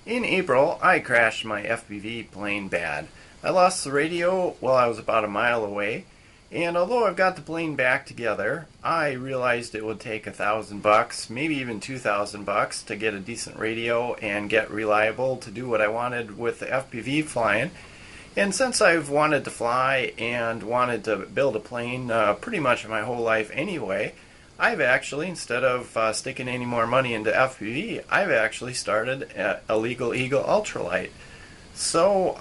In April, I crashed my FPV plane bad. I lost the radio while I was about a mile away, and although I've got the plane back together, I realized it would take $1,000, maybe even $2,000 to get a decent radio and get reliable to do what I wanted with the FPV flying. And since I've wanted to fly and wanted to build a plane pretty much my whole life anyway, I've actually, instead of sticking any more money into FPV, I've actually started a Legal Eagle Ultralight. So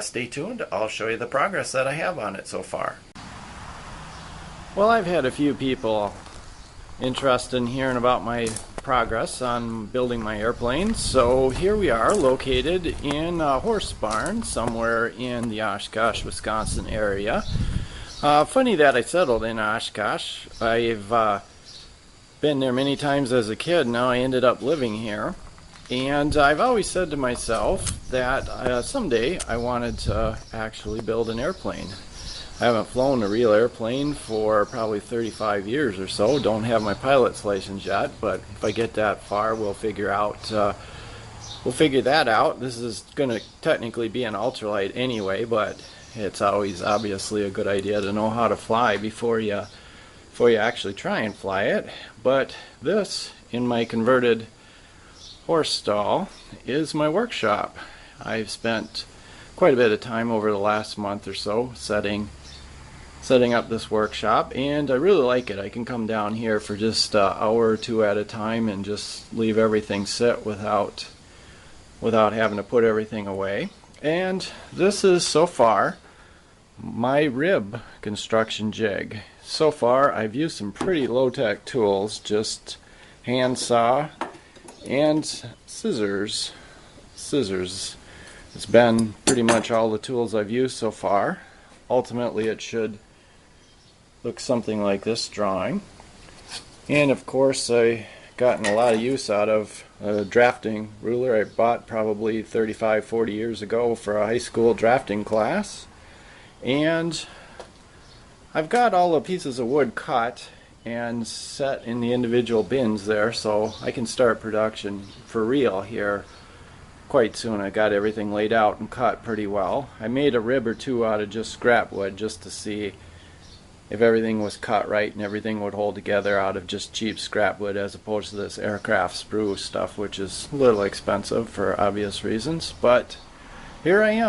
stay tuned. I'll show you the progress that I have on it so far. Well, I've had a few people interested in hearing about my progress on building my airplane. So here we are, located in a horse barn somewhere in the Oshkosh, Wisconsin area. Funny that I settled in Oshkosh. I've been there many times as a kid. Now I ended up living here. And I've always said to myself that someday I wanted to actually build an airplane. I haven't flown a real airplane for probably 35 years or so. Don't have my pilot's license yet, but if I get that far, we'll figure that out. This is going to technically be an ultralight anyway, but it's always obviously a good idea to know how to fly before you actually try and fly it. But this, in my converted horse stall, is my workshop. I've spent quite a bit of time over the last month or so setting up this workshop, and I really like it. I can come down here for just an hour or two at a time and just leave everything sit without having to put everything away. And this is so far my rib construction jig. So far I've used some pretty low-tech tools, just hand saw and scissors. It's been pretty much all the tools I've used so far. Ultimately it should look something like this drawing. And of course I gotten a lot of use out of a drafting ruler I bought probably 35-40 years ago for a high school drafting class. And I've got all the pieces of wood cut and set in the individual bins there, so I can start production for real here quite soon. I got everything laid out and cut pretty well. I made a rib or two out of just scrap wood just to see if everything was cut right and everything would hold together out of just cheap scrap wood, as opposed to this aircraft sprue stuff, which is a little expensive for obvious reasons. But here I am.